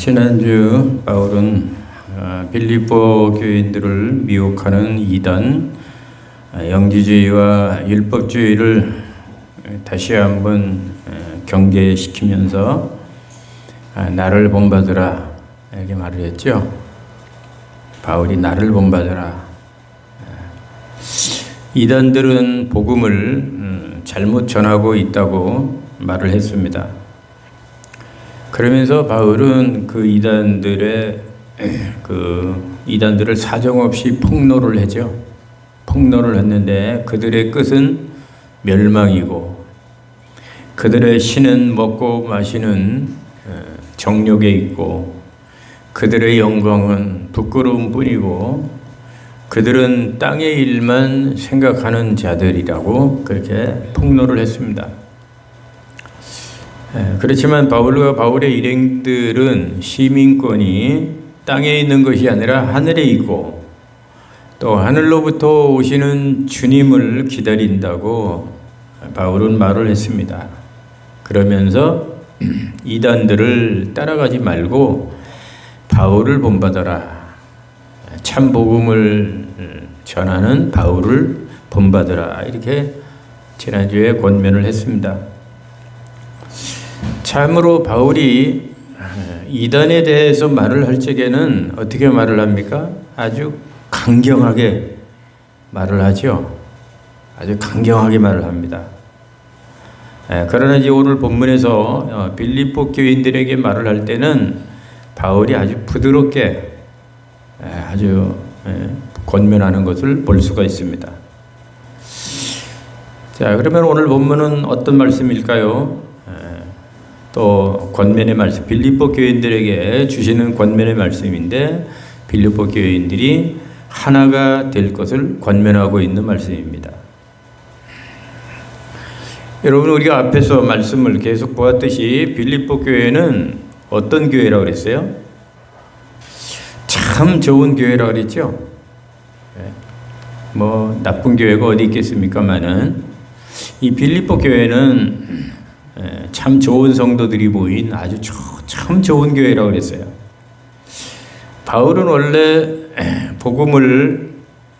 지난주 바울은 빌립보 교인들을 미혹하는 이단 영지주의와 율법주의를 다시 한번 경계시키면서 나를 본받으라 이렇게 말을 했죠. 바울이 나를 본받으라. 이단들은 복음을 잘못 전하고 있다고 말을 했습니다. 그러면서 바울은 그 이단들을 사정없이 폭로를 하죠. 폭로를 했는데 그들의 끝은 멸망이고 그들의 신은 먹고 마시는 정욕에 있고 그들의 영광은 부끄러움뿐이고 그들은 땅의 일만 생각하는 자들이라고 그렇게 폭로를 했습니다. 그렇지만 바울과 바울의 일행들은 시민권이 땅에 있는 것이 아니라 하늘에 있고 또 하늘로부터 오시는 주님을 기다린다고 바울은 말을 했습니다. 그러면서 이단들을 따라가지 말고 바울을 본받아라. 참 복음을 전하는 바울을 본받아라. 이렇게 지난주에 권면을 했습니다. 참으로 바울이 이단에 대해서 말을 할 적에는 어떻게 말을 합니까? 아주 강경하게 말을 하죠. 아주 강경하게 말을 합니다. 그러나 이제 오늘 본문에서 빌립보 교인들에게 말을 할 때는 바울이 아주 부드럽게 아주 권면하는 것을 볼 수가 있습니다. 자, 그러면 오늘 본문은 어떤 말씀일까요? 또 권면의 말씀, 빌립보 교인들에게 주시는 권면의 말씀인데 빌립보 교인들이 하나가 될 것을 권면하고 있는 말씀입니다. 여러분, 우리가 앞에서 말씀을 계속 보았듯이 빌립보 교회는 어떤 교회라고 그랬어요? 참 좋은 교회라고 그랬죠. 뭐 나쁜 교회가 어디 있겠습니까마는 이 빌립보 교회는 참 좋은 성도들이 모인 아주 참 좋은 교회라고 그랬어요. 바울은 원래 복음을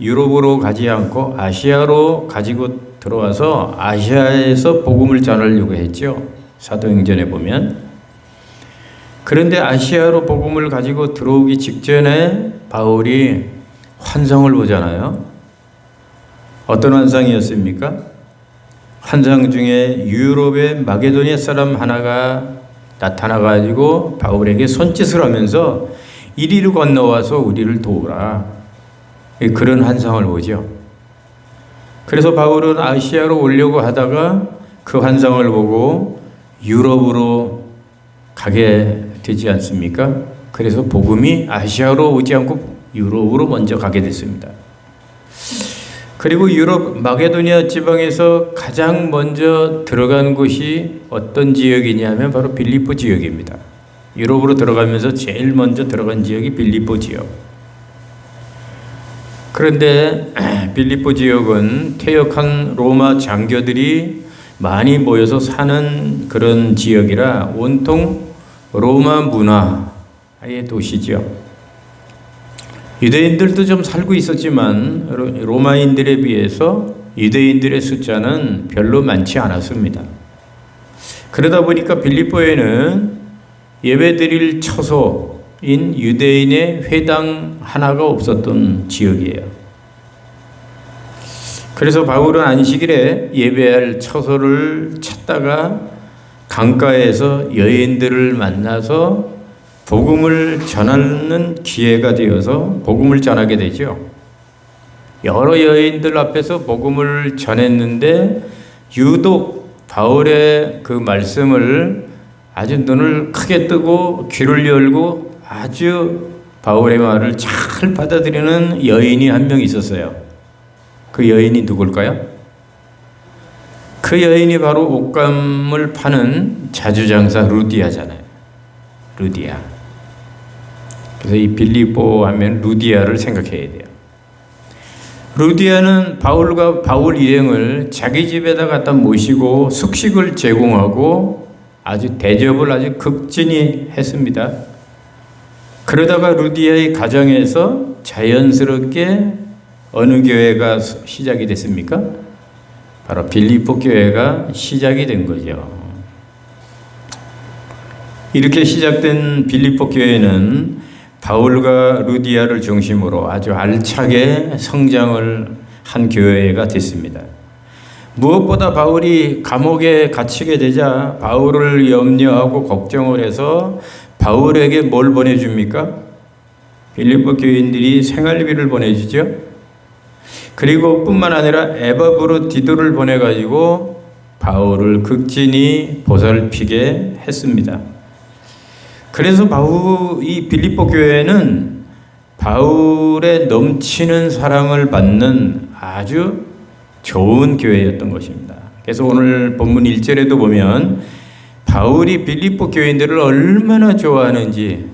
유럽으로 가지 않고 아시아로 가지고 들어와서 아시아에서 복음을 전하려고 했죠. 사도행전에 보면. 그런데 아시아로 복음을 가지고 들어오기 직전에 바울이 환상을 보잖아요. 어떤 환상이었습니까? 환상 중에 유럽의 마게도니아 사람 하나가 나타나가지고 바울에게 손짓을 하면서 이리로 건너와서 우리를 도우라. 그런 환상을 보죠. 그래서 바울은 아시아로 오려고 하다가 그 환상을 보고 유럽으로 가게 되지 않습니까? 그래서 복음이 아시아로 오지 않고 유럽으로 먼저 가게 됐습니다. 그리고 유럽 마게도니아 지방에서 가장 먼저 들어간 곳이 어떤 지역이냐면 바로 빌립보 지역입니다. 유럽으로 들어가면서 제일 먼저 들어간 지역이 빌립보 지역. 그런데 빌립보 지역은 퇴역한 로마 장교들이 많이 모여서 사는 그런 지역이라 온통 로마 문화의 도시죠. 유대인들도 좀 살고 있었지만 로마인들에 비해서 유대인들의 숫자는 별로 많지 않았습니다. 그러다 보니까 빌립보에는 예배드릴 처소인 유대인의 회당 하나가 없었던 지역이에요. 그래서 바울은 안식일에 예배할 처소를 찾다가 강가에서 여인들을 만나서 복음을 전하는 기회가 되어서 복음을 전하게 되죠. 여러 여인들 앞에서 복음을 전했는데 유독 바울의 그 말씀을 아주 눈을 크게 뜨고 귀를 열고 아주 바울의 말을 잘 받아들이는 여인이 한 명 있었어요. 그 여인이 누굴까요? 그 여인이 바로 옷감을 파는 자주장사 루디아잖아요. 루디아. 그래서 이 빌립보 하면 루디아를 생각해야 돼요. 루디아는 바울과 바울 일행을 자기 집에다 갖다 모시고 숙식을 제공하고 아주 대접을 아주 극진히 했습니다. 그러다가 루디아의 가정에서 자연스럽게 어느 교회가 시작이 됐습니까? 바로 빌립보 교회가 시작이 된 거죠. 이렇게 시작된 빌립보 교회는 바울과 루디아를 중심으로 아주 알차게 성장을 한 교회가 됐습니다. 무엇보다 바울이 감옥에 갇히게 되자 바울을 염려하고 걱정을 해서 바울에게 뭘 보내줍니까? 빌립보 교인들이 생활비를 보내주죠. 그리고 뿐만 아니라 에바브로디도를 보내가지고 바울을 극진히 보살피게 했습니다. 그래서 이 빌립보 교회는 바울의 넘치는 사랑을 받는 아주 좋은 교회였던 것입니다. 그래서 오늘 본문 1절에도 보면 바울이 빌립보 교인들을 얼마나 좋아하는지,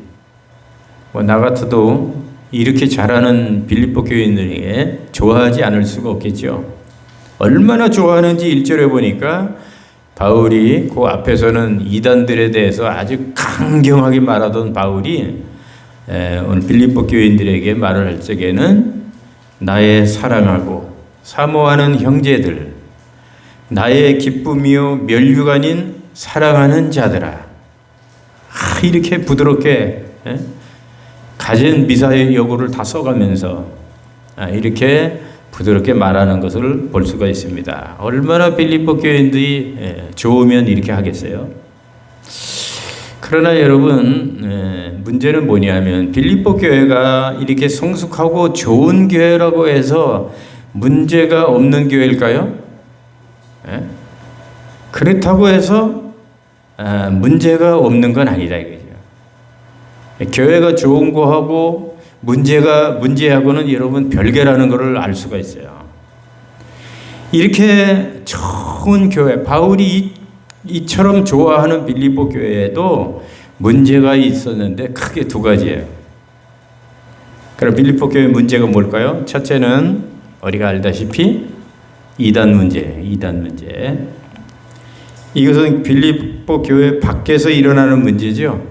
나 같아도 이렇게 잘하는 빌립보 교인들에게 좋아하지 않을 수가 없겠죠. 얼마나 좋아하는지 1절에 보니까 바울이 그 앞에서는 이단들에 대해서 아주 강경하게 말하던 바울이 오늘 빌립보 교인들에게 말을 할 적에는 나의 사랑하고 사모하는 형제들, 나의 기쁨이요 면류관인 사랑하는 자들아, 이렇게 부드럽게 가진 미사의 여구를 다 써가면서 이렇게 부드럽게 말하는 것을 볼 수가 있습니다. 얼마나 빌립보 교인들이 좋으면 이렇게 하겠어요? 그러나 여러분, 문제는 뭐냐면 빌립보 교회가 이렇게 성숙하고 좋은 교회라고 해서 문제가 없는 교회일까요? 그렇다고 해서 문제가 없는 건 아니다 이거죠. 교회가 좋은 거하고 문제하고는 여러분 별개라는 것을 알 수가 있어요. 이렇게 좋은 교회, 바울이 이처럼 좋아하는 빌립보 교회에도 문제가 있었는데 크게 두 가지예요. 그럼 빌립보 교회 문제가 뭘까요? 첫째는 우리가 알다시피 이단 문제. 이것은 빌립보 교회 밖에서 일어나는 문제죠.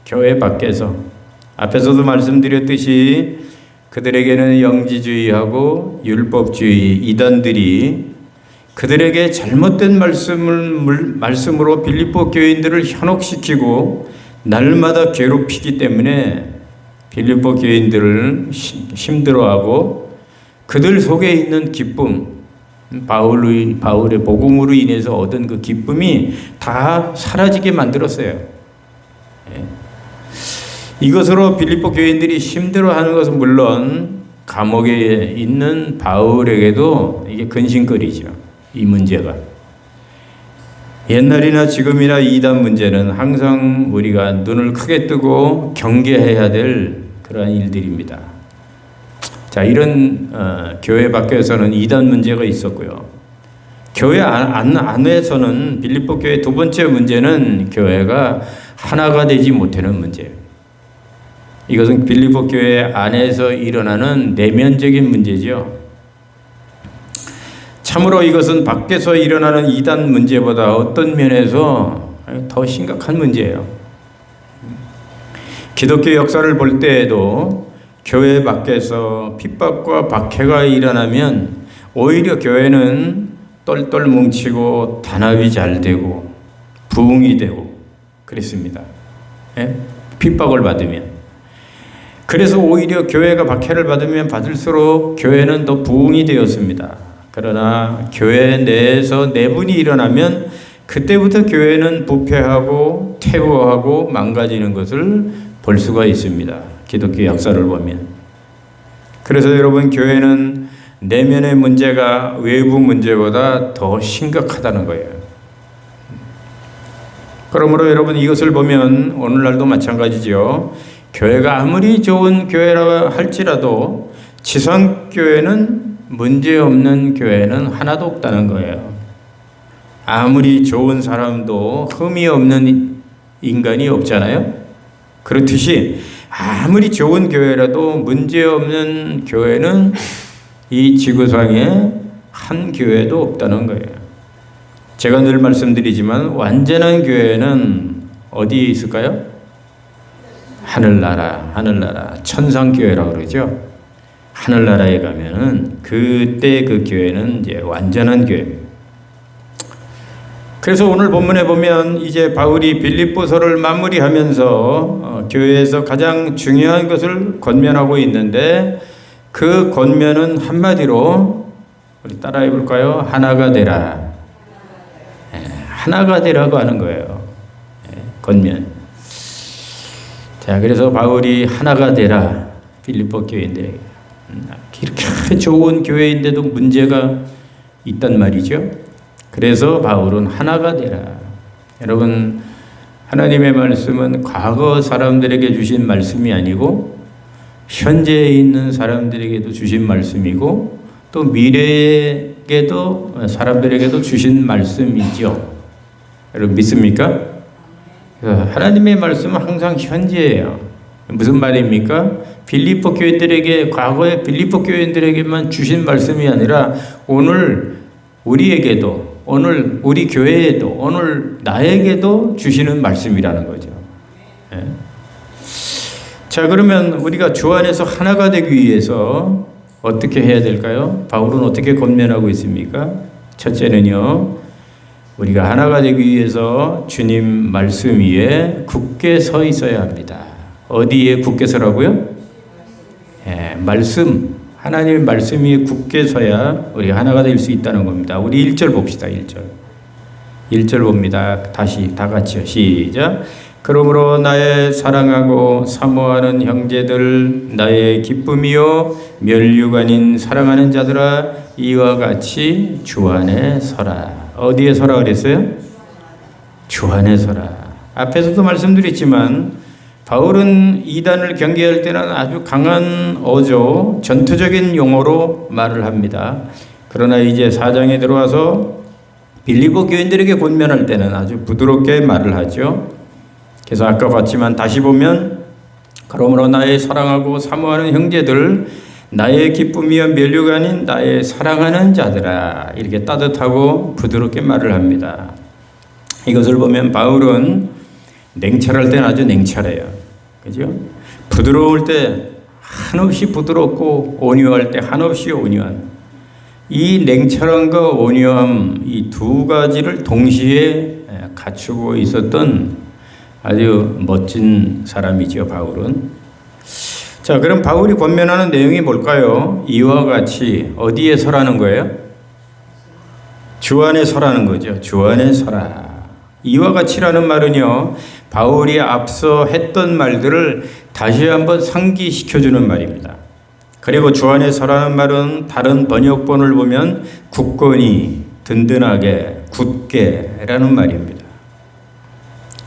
교회 밖에서. 앞에서도 말씀드렸듯이 그들에게는 영지주의하고 율법주의 이단들이 그들에게 잘못된 말씀으로 빌립보 교인들을 현혹시키고 날마다 괴롭히기 때문에 빌립보 교인들을 힘들어하고 그들 속에 있는 기쁨, 바울의 복음으로 인해서 얻은 그 기쁨이 다 사라지게 만들었어요. 이것으로 빌립보 교인들이 힘들어하는 것은 물론 감옥에 있는 바울에게도 이게 근심거리죠. 이 문제가. 옛날이나 지금이나 이단 문제는 항상 우리가 눈을 크게 뜨고 경계해야 될 그러한 일들입니다. 자, 이런 교회 밖에서는 이단 문제가 있었고요. 교회 안에서는 빌립보 교회 두 번째 문제는 교회가 하나가 되지 못하는 문제예요. 이것은 빌립보 교회 안에서 일어나는 내면적인 문제죠. 참으로 이것은 밖에서 일어나는 이단 문제보다 어떤 면에서 더 심각한 문제예요. 기독교 역사를 볼 때에도 교회 밖에서 핍박과 박해가 일어나면 오히려 교회는 똘똘 뭉치고 단합이 잘 되고 부흥이 되고 그랬습니다. 핍박을 받으면. 그래서 오히려 교회가 박해를 받으면 받을수록 교회는 더 부흥이 되었습니다. 그러나 교회 내에서 내분이 일어나면 그때부터 교회는 부패하고 퇴보하고 망가지는 것을 볼 수가 있습니다. 기독교 역사를 보면. 그래서 여러분, 교회는 내면의 문제가 외부 문제보다 더 심각하다는 거예요. 그러므로 여러분, 이것을 보면 오늘날도 마찬가지죠. 교회가 아무리 좋은 교회라 할지라도 지상교회는 문제없는 교회는 하나도 없다는 거예요. 아무리 좋은 사람도 흠이 없는 인간이 없잖아요. 그렇듯이 아무리 좋은 교회라도 문제없는 교회는 이 지구상에 한 교회도 없다는 거예요. 제가 늘 말씀드리지만 완전한 교회는 어디에 있을까요? 하늘나라, 하늘나라, 천상교회라고 그러죠. 하늘나라에 가면은 그때 그 교회는 이제 완전한 교회입니다. 그래서 오늘 본문에 보면 이제 바울이 빌립보서를 마무리하면서 교회에서 가장 중요한 것을 권면하고 있는데 그 권면은 한마디로 우리 따라해 볼까요? 하나가 되라. 하나가 되라고 하는 거예요. 권면. 자, 그래서 바울이 하나가 되라. 빌립보 교회인데 이렇게 좋은 교회인데도 문제가 있단 말이죠. 그래서 바울은 하나가 되라. 여러분, 하나님의 말씀은 과거 사람들에게 주신 말씀이 아니고 현재에 있는 사람들에게도 주신 말씀이고 또 미래에게도 사람들에게도 주신 말씀이죠. 여러분 믿습니까? 하나님의 말씀은 항상 현재예요. 무슨 말입니까? 빌립보 교인들에게 과거의 빌립보 교인들에게만 주신 말씀이 아니라 오늘 우리에게도 오늘 우리 교회에도 오늘 나에게도 주시는 말씀이라는 거죠. 예. 자, 그러면 우리가 주 안에서 하나가 되기 위해서 어떻게 해야 될까요? 바울은 어떻게 권면하고 있습니까? 첫째는요, 우리가 하나가 되기 위해서 주님 말씀 위에 굳게 서 있어야 합니다. 어디에 굳게 서라고요? 예, 말씀. 하나님의 말씀 위에 굳게 서야 우리 하나가 될 수 있다는 겁니다. 우리 1절 봅시다. 1절. 1절 봅니다. 다시 다 같이요. 시작. 그러므로 나의 사랑하고 사모하는 형제들, 나의 기쁨이요 멸류가 아닌 사랑하는 자들아, 이와 같이 주 안에 서라. 어디에 서라 그랬어요? 주 안에 서라. 앞에서도 말씀드렸지만 바울은 이단을 경계할 때는 아주 강한 어조, 전투적인 용어로 말을 합니다. 그러나 이제 4장에 들어와서 빌립보 교인들에게 권면할 때는 아주 부드럽게 말을 하죠. 그래서 아까 봤지만 다시 보면 그러므로 나의 사랑하고 사모하는 형제들, 나의 기쁨이여 멸류가 아닌 나의 사랑하는 자들아, 이렇게 따뜻하고 부드럽게 말을 합니다. 이것을 보면 바울은 냉철할 때는 아주 냉철해요. 그죠? 부드러울 때 한없이 부드럽고 온유할 때 한없이 온유한 이 냉철함과 온유함 이 두 가지를 동시에 갖추고 있었던 아주 멋진 사람이죠, 바울은. 자, 그럼 바울이 권면하는 내용이 뭘까요? 이와 같이 어디에 서라는 거예요? 주 안에 서라는 거죠. 주 안에 서라. 이와 같이라는 말은요, 바울이 앞서 했던 말들을 다시 한번 상기시켜주는 말입니다. 그리고 주 안에 서라는 말은 다른 번역본을 보면 굳건히, 든든하게, 굳게라는 말입니다.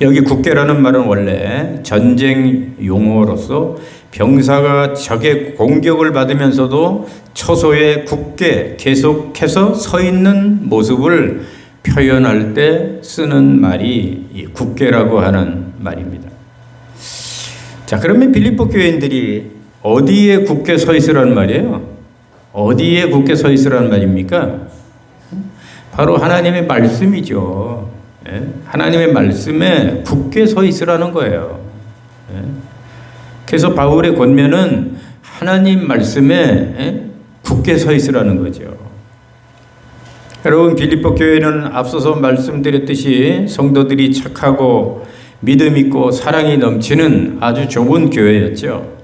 여기 굳게라는 말은 원래 전쟁 용어로서 병사가 적의 공격을 받으면서도 처소에 굳게 계속해서 서 있는 모습을 표현할 때 쓰는 말이 이 굳게라고 하는 말입니다. 자, 그러면 빌립보 교인들이 어디에 굳게 서 있으라는 말이에요? 어디에 굳게 서 있으라는 말입니까? 바로 하나님의 말씀이죠. 하나님의 말씀에 굳게 서 있으라는 거예요. 그래서 바울의 권면은 하나님 말씀에 굳게 서 있으라는 거죠. 여러분, 빌립보 교회는 앞서서 말씀드렸듯이 성도들이 착하고 믿음 있고 사랑이 넘치는 아주 좁은 교회였죠.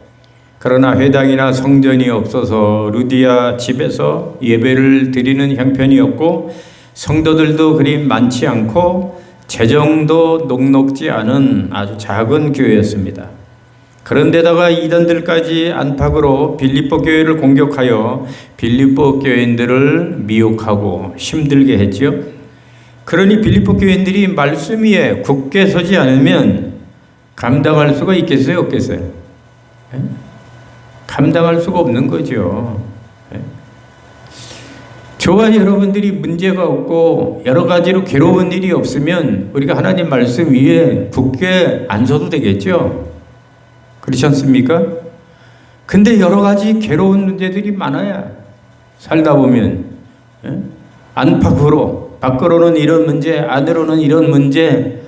그러나 회당이나 성전이 없어서 루디아 집에서 예배를 드리는 형편이었고 성도들도 그리 많지 않고 재정도 녹록지 않은 아주 작은 교회였습니다. 그런데다가 이단들까지 안팎으로 빌립보 교회를 공격하여 빌립보 교인들을 미혹하고 힘들게 했지요. 그러니 빌립보 교인들이 말씀 위에 굳게 서지 않으면 감당할 수가 있겠어요, 없겠어요? 감당할 수가 없는 거죠. 저와 여러분들이 문제가 없고 여러 가지로 괴로운 일이 없으면 우리가 하나님 말씀 위에 굳게 안 서도 되겠죠. 그렇지 않습니까? 근데 여러 가지 괴로운 문제들이 많아야 살다 보면 안팎으로 밖으로는 이런 문제, 안으로는 이런 문제,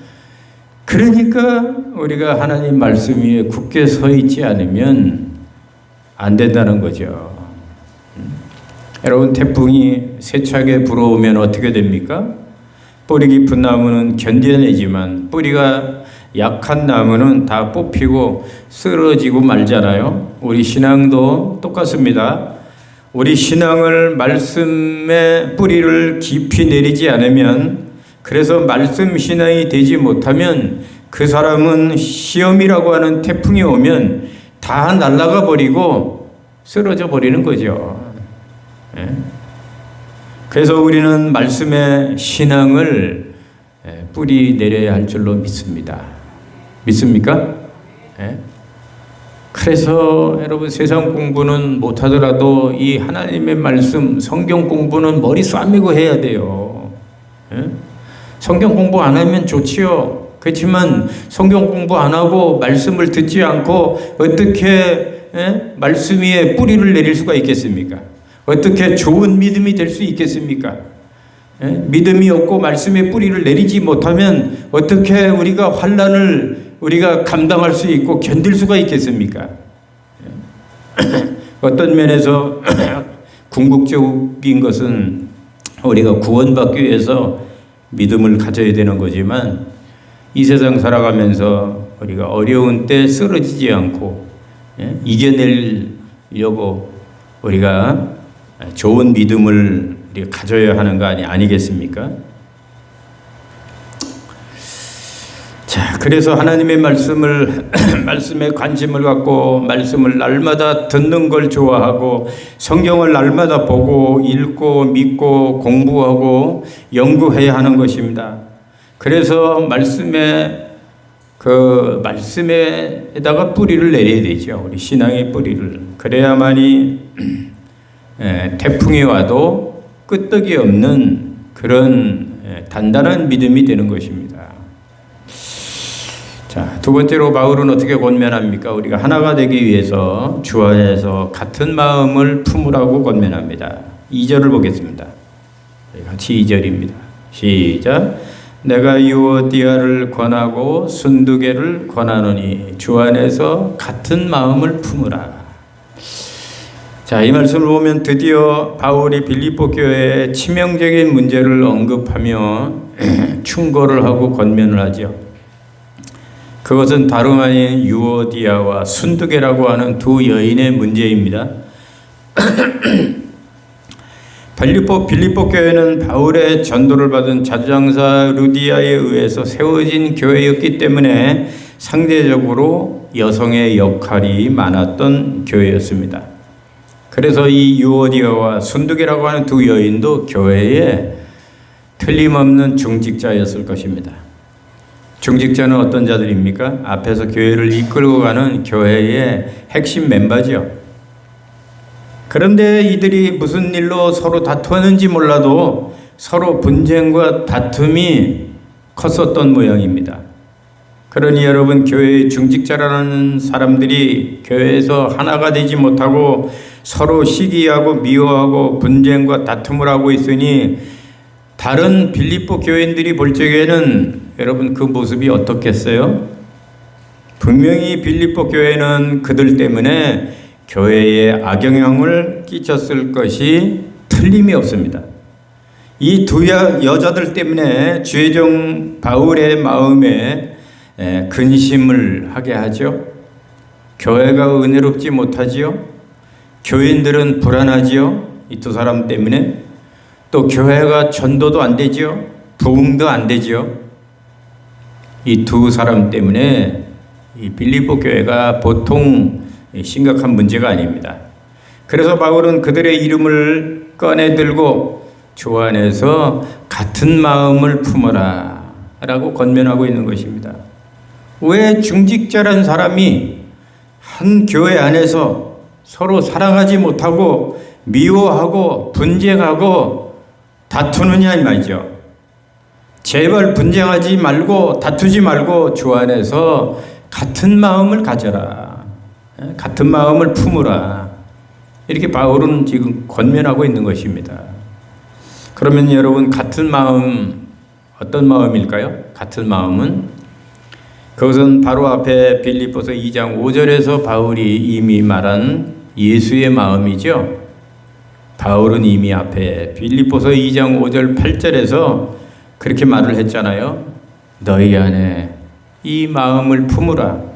그러니까 우리가 하나님 말씀 위에 굳게 서 있지 않으면 안 된다는 거죠. 여러분, 태풍이 세차게 불어오면 어떻게 됩니까? 뿌리 깊은 나무는 견뎌내지만 뿌리가 약한 나무는 다 뽑히고 쓰러지고 말잖아요. 우리 신앙도 똑같습니다. 우리 신앙을 말씀의 뿌리를 깊이 내리지 않으면, 그래서 말씀 신앙이 되지 못하면 그 사람은 시험이라고 하는 태풍이 오면 다 날아가 버리고 쓰러져 버리는 거죠. 그래서 우리는 말씀의 신앙을 뿌리 내려야 할 줄로 믿습니다. 믿습니까? 그래서 여러분, 세상 공부는 못하더라도 이 하나님의 말씀, 성경 공부는 머리 싸매고 해야 돼요. 성경 공부 안 하면 좋지요. 그렇지만 성경 공부 안 하고 말씀을 듣지 않고 어떻게 말씀 위에 뿌리를 내릴 수가 있겠습니까? 어떻게 좋은 믿음이 될 수 있겠습니까? 믿음이 없고 말씀의 뿌리를 내리지 못하면 어떻게 우리가 환난을 우리가 감당할 수 있고 견딜 수가 있겠습니까? 어떤 면에서 궁극적인 것은 우리가 구원받기 위해서 믿음을 가져야 되는 거지만, 이 세상 살아가면서 우리가 어려운 때 쓰러지지 않고 이겨내려고 우리가 좋은 믿음을 우리가 가져야 하는 거 아니겠습니까? 자, 그래서 하나님의 말씀에 관심을 갖고 말씀을 날마다 듣는 걸 좋아하고 성경을 날마다 보고 읽고 믿고 공부하고 연구해야 하는 것입니다. 그래서 말씀에다가 뿌리를 내려야 되죠. 우리 신앙의 뿌리를. 그래야만이 태풍이 와도 끄떡이 없는 그런 단단한 믿음이 되는 것입니다. 자, 두 번째로 바울은 어떻게 권면합니까? 우리가 하나가 되기 위해서 주 안에서 같은 마음을 품으라고 권면합니다. 2절을 보겠습니다. 같이 2절입니다. 시작. 내가 유오디아를 권하고 순두계를 권하노니 주 안에서 같은 마음을 품으라. 자, 이 말씀을 보면 드디어 바울이 빌립보 교회의 치명적인 문제를 언급하며 충고를 하고 권면을 하죠. 그것은 다름 아닌 유오디아와 순두계라고 하는 두 여인의 문제입니다. 빌립보 교회는 바울의 전도를 받은 자주장사 루디아에 의해서 세워진 교회였기 때문에 상대적으로 여성의 역할이 많았던 교회였습니다. 그래서 이 유오디아와 순두계라고 하는 두 여인도 교회에 틀림없는 중직자였을 것입니다. 중직자는 어떤 자들입니까? 앞에서 교회를 이끌고 가는 교회의 핵심 멤버죠. 그런데 이들이 무슨 일로 서로 다투었는지 몰라도 서로 분쟁과 다툼이 컸었던 모양입니다. 그러니 여러분, 교회의 중직자라는 사람들이 교회에서 하나가 되지 못하고 서로 시기하고 미워하고 분쟁과 다툼을 하고 있으니 다른 빌립보 교인들이 볼 적에는 여러분 그 모습이 어떻겠어요? 분명히 빌립보 교회는 그들 때문에 교회에 악영향을 끼쳤을 것이 틀림이 없습니다. 이 두 여자들 때문에 주의종 바울의 마음에 근심을 하게 하죠. 교회가 은혜롭지 못하지요. 교인들은 불안하지요. 이 두 사람 때문에. 또 교회가 전도도 안 되지요. 부흥도 안 되지요. 이 두 사람 때문에 이 빌립보 교회가 보통 심각한 문제가 아닙니다. 그래서 바울은 그들의 이름을 꺼내 들고 주 안에서 같은 마음을 품어라 라고 권면하고 있는 것입니다. 왜 중직자란 사람이 한 교회 안에서 서로 사랑하지 못하고 미워하고 분쟁하고 다투느냐 이 말이죠. 제발 분쟁하지 말고 다투지 말고 주 안에서 같은 마음을 가져라. 같은 마음을 품으라. 이렇게 바울은 지금 권면하고 있는 것입니다. 그러면 여러분, 같은 마음 어떤 마음일까요? 같은 마음은 그것은 바로 앞에 빌립보서 2장 5절에서 바울이 이미 말한 예수의 마음이죠. 바울은 이미 앞에 빌립보서 2장 5절 8절에서 그렇게 말을 했잖아요. 너희 안에 이 마음을 품으라.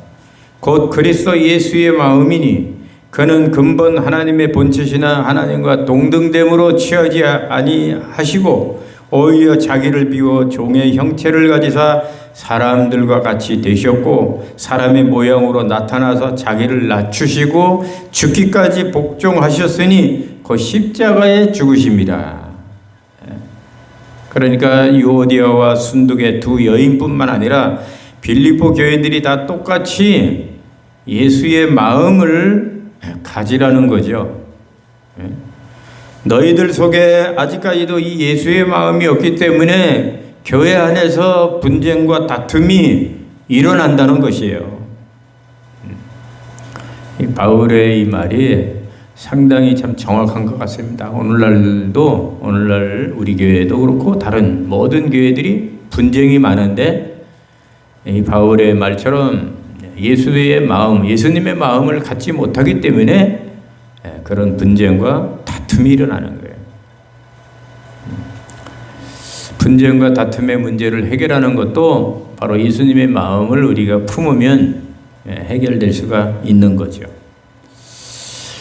곧 그리스도 예수의 마음이니 그는 근본 하나님의 본체시나 하나님과 동등됨으로 취하지 아니하시고 오히려 자기를 비워 종의 형체를 가지사 사람들과 같이 되셨고 사람의 모양으로 나타나서 자기를 낮추시고 죽기까지 복종하셨으니 곧 십자가에 죽으심이라. 그러니까 유오디아와 순두계 두 여인뿐만 아니라 빌립보 교인들이 다 똑같이 예수의 마음을 가지라는 거죠. 너희들 속에 아직까지도 이 예수의 마음이 없기 때문에 교회 안에서 분쟁과 다툼이 일어난다는 것이에요. 이 바울의 이 말이 상당히 참 정확한 것 같습니다. 오늘날 우리 교회도 그렇고 다른 모든 교회들이 분쟁이 많은데 이 바울의 말처럼 예수의 마음, 예수님의 마음을 갖지 못하기 때문에 그런 분쟁과 다툼이 일어나는 거예요. 분쟁과 다툼의 문제를 해결하는 것도 바로 예수님의 마음을 우리가 품으면 해결될 수가 있는 거죠.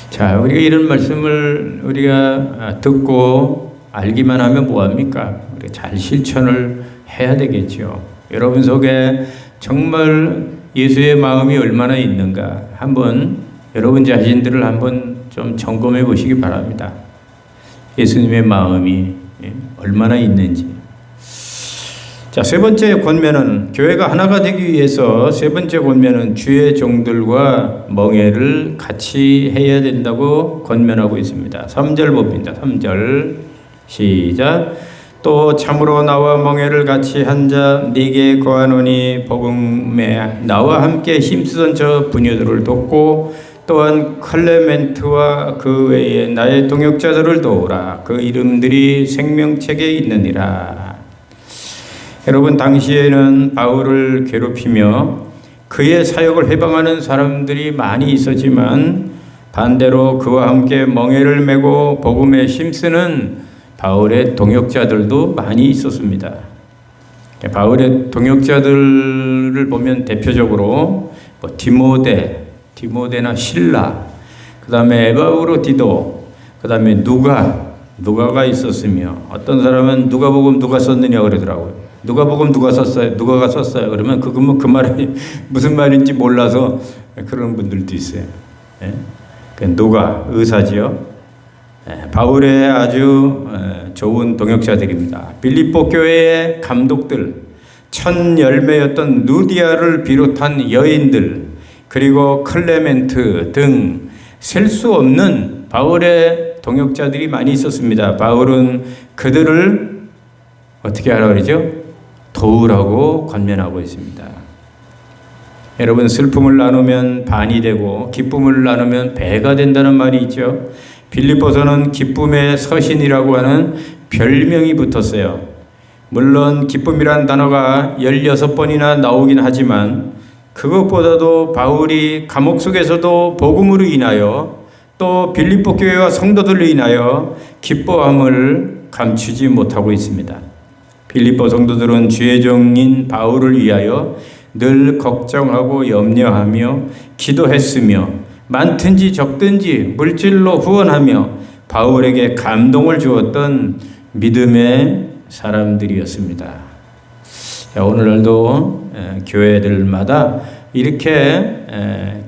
자, 우리가 이런 말씀을 우리가 듣고 알기만 하면 뭐합니까? 우리가 잘 실천을 해야 되겠죠. 여러분 속에 정말 예수의 마음이 얼마나 있는가 한번 여러분 자신들을 한번 좀 점검해 보시기 바랍니다. 예수님의 마음이 얼마나 있는지. 자, 세 번째 권면은 교회가 하나가 되기 위해서 세 번째 권면은 주의 종들과 멍에를 같이 해야 된다고 권면하고 있습니다. 3절 봅니다. 3절 시작. 또 참으로 나와 멍에를 같이 한 자 네게 거하노니 복음에 나와 함께 힘쓰던 저 부녀들을 돕고 또한 클레멘트와 그 외에 나의 동역자들을 도우라. 그 이름들이 생명책에 있느니라. 여러분, 당시에는 바울을 괴롭히며 그의 사역을 해방하는 사람들이 많이 있었지만 반대로 그와 함께 멍에를 메고 복음에 힘쓰는 바울의 동역자들도 많이 있었습니다. 바울의 동역자들을 보면 대표적으로 디모데나 실라, 그 다음에 에바브로디도, 그 다음에 누가가 있었으며 어떤 사람은 누가복음 누가 썼느냐 그러더라고요. 누가복음 누가 썼어요? 누가가 썼어요. 그러면 그 말이 무슨 말인지 몰라서 그런 분들도 있어요. 누가 의사지요. 바울의 아주 좋은 동역자들입니다. 빌립보 교회의 감독들, 천 열매였던 누디아를 비롯한 여인들, 그리고 클레멘트 등 셀 수 없는 바울의 동역자들이 많이 있었습니다. 바울은 그들을 어떻게 하라고 그러죠? 도우라고 권면하고 있습니다. 여러분, 슬픔을 나누면 반이 되고 기쁨을 나누면 배가 된다는 말이 있죠. 빌립보서는 기쁨의 서신이라고 하는 별명이 붙었어요. 물론 기쁨이란 단어가 16번이나 나오긴 하지만 그것보다도 바울이 감옥 속에서도 복음으로 인하여 또 빌립보 교회와 성도들로 인하여 기뻐함을 감추지 못하고 있습니다. 빌립보 성도들은 주의 종인 바울을 위하여 늘 걱정하고 염려하며 기도했으며 많든지 적든지 물질로 후원하며 바울에게 감동을 주었던 믿음의 사람들이었습니다. 오늘날도 교회들마다 이렇게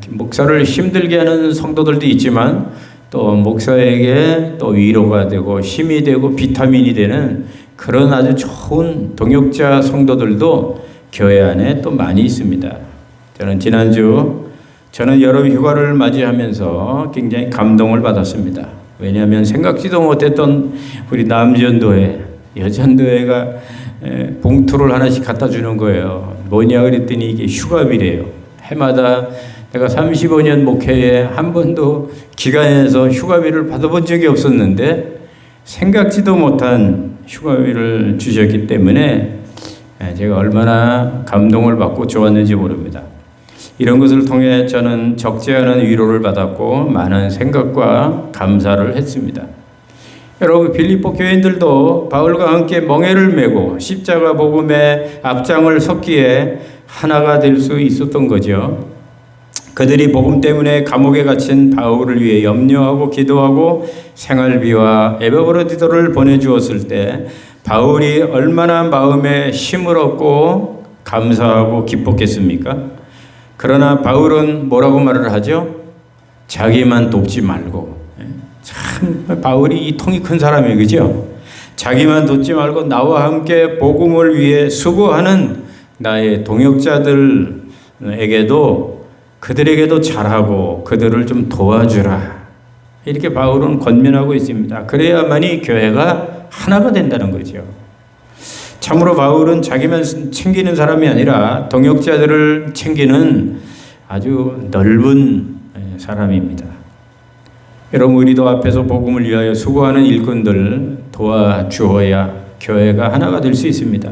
목사를 힘들게 하는 성도들도 있지만 또 목사에게 또 위로가 되고 힘이 되고 비타민이 되는 그런 아주 좋은 동역자 성도들도 교회 안에 또 많이 있습니다. 저는 여름 휴가를 맞이하면서 굉장히 감동을 받았습니다. 왜냐하면 생각지도 못했던 우리 남전도회, 여전도회가 봉투를 하나씩 갖다 주는 거예요. 뭐냐 그랬더니 이게 휴가비래요. 해마다 내가 35년 목회에 한 번도 기관에서 휴가비를 받아본 적이 없었는데 생각지도 못한 휴가비를 주셨기 때문에 제가 얼마나 감동을 받고 좋았는지 모릅니다. 이런 것을 통해 저는 적지 않은 위로를 받았고 많은 생각과 감사를 했습니다. 여러분, 빌립보 교인들도 바울과 함께 멍에를 메고 십자가 복음의 앞장을 섰기에 하나가 될 수 있었던 거죠. 그들이 복음 때문에 감옥에 갇힌 바울을 위해 염려하고 기도하고 생활비와 에바브로디도를 보내주었을 때 바울이 얼마나 마음에 힘을 얻고 감사하고 기뻤겠습니까? 그러나 바울은 뭐라고 말을 하죠? 자기만 돕지 말고. 참 바울이 이 통이 큰 사람이에요, 그죠? 자기만 돕지 말고 나와 함께 복음을 위해 수고하는 나의 동역자들에게도 그들에게도 잘하고 그들을 좀 도와주라. 이렇게 바울은 권면하고 있습니다. 그래야만이 교회가 하나가 된다는 거죠. 참으로 바울은 자기만 챙기는 사람이 아니라 동역자들을 챙기는 아주 넓은 사람입니다. 여러분, 우리도 앞에서 복음을 위하여 수고하는 일꾼들 도와주어야 교회가 하나가 될 수 있습니다.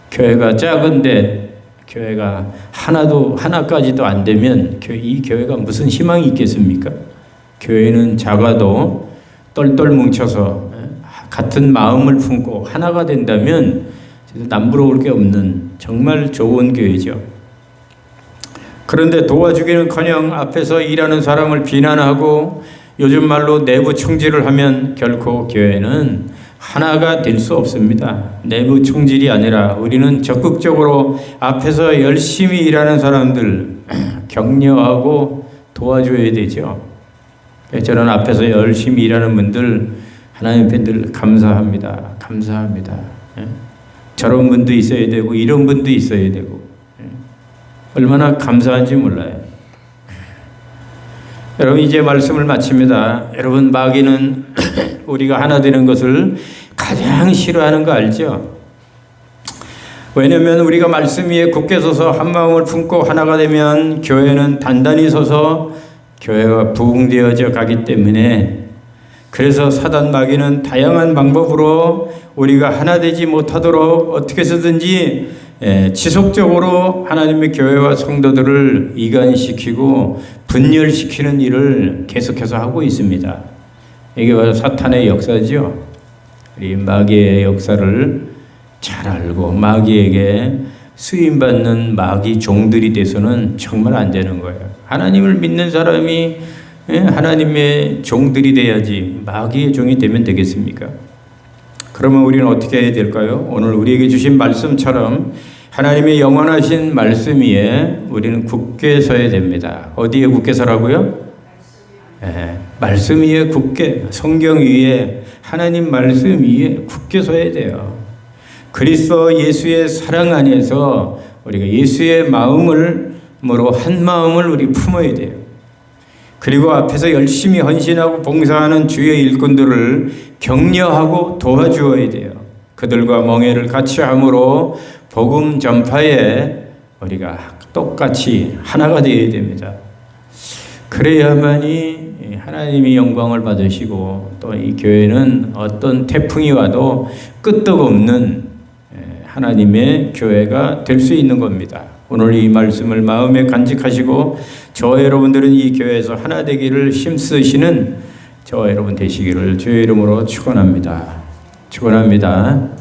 교회가 작은데 교회가 하나까지도 안 되면 이 교회가 무슨 희망이 있겠습니까? 교회는 작아도 똘똘 뭉쳐서 같은 마음을 품고 하나가 된다면 남부러울 게 없는 정말 좋은 교회죠. 그런데 도와주기는커녕 앞에서 일하는 사람을 비난하고 요즘 말로 내부 총질을 하면 결코 교회는 하나가 될 수 없습니다. 내부 총질이 아니라 우리는 적극적으로 앞에서 열심히 일하는 사람들 격려하고 도와줘야 되죠. 저는 앞에서 열심히 일하는 분들, 하나님 팬들 감사합니다. 감사합니다. 저런 분도 있어야 되고 이런 분도 있어야 되고 얼마나 감사한지 몰라요. 여러분, 이제 말씀을 마칩니다. 여러분, 마귀는 우리가 하나 되는 것을 가장 싫어하는 거 알죠? 왜냐하면 우리가 말씀 위에 굳게 서서 한 마음을 품고 하나가 되면 교회는 단단히 서서 교회가 부흥되어져 가기 때문에, 그래서 사단 마귀는 다양한 방법으로 우리가 하나 되지 못하도록 어떻게 해서든지 지속적으로 하나님의 교회와 성도들을 이간시키고 분열시키는 일을 계속해서 하고 있습니다. 이게 바로 사탄의 역사죠. 우리 마귀의 역사를 잘 알고 마귀에게 쓰임받는 마귀 종들이 돼서는 정말 안 되는 거예요. 하나님을 믿는 사람이 하나님의 종들이 돼야지 마귀의 종이 되면 되겠습니까? 그러면 우리는 어떻게 해야 될까요? 오늘 우리에게 주신 말씀처럼 하나님의 영원하신 말씀 위에 우리는 굳게 서야 됩니다. 어디에 굳게 서라고요? 말씀 위에 굳게, 성경 위에, 하나님 말씀 위에 굳게 서야 돼요. 그리스도 예수의 사랑 안에서 우리가 예수의 마음으로 한 마음을 우리 품어야 돼요. 그리고 앞에서 열심히 헌신하고 봉사하는 주의 일꾼들을 격려하고 도와주어야 돼요. 그들과 멍에를 같이 함으로 복음 전파에 우리가 똑같이 하나가 되어야 됩니다. 그래야만이 하나님이 영광을 받으시고 또 이 교회는 어떤 태풍이 와도 끄떡없는 하나님의 교회가 될 수 있는 겁니다. 오늘 이 말씀을 마음에 간직하시고 저와 여러분들은 이 교회에서 하나 되기를 힘쓰시는 저와 여러분 되시기를 주의 이름으로 축원합니다. 축원합니다.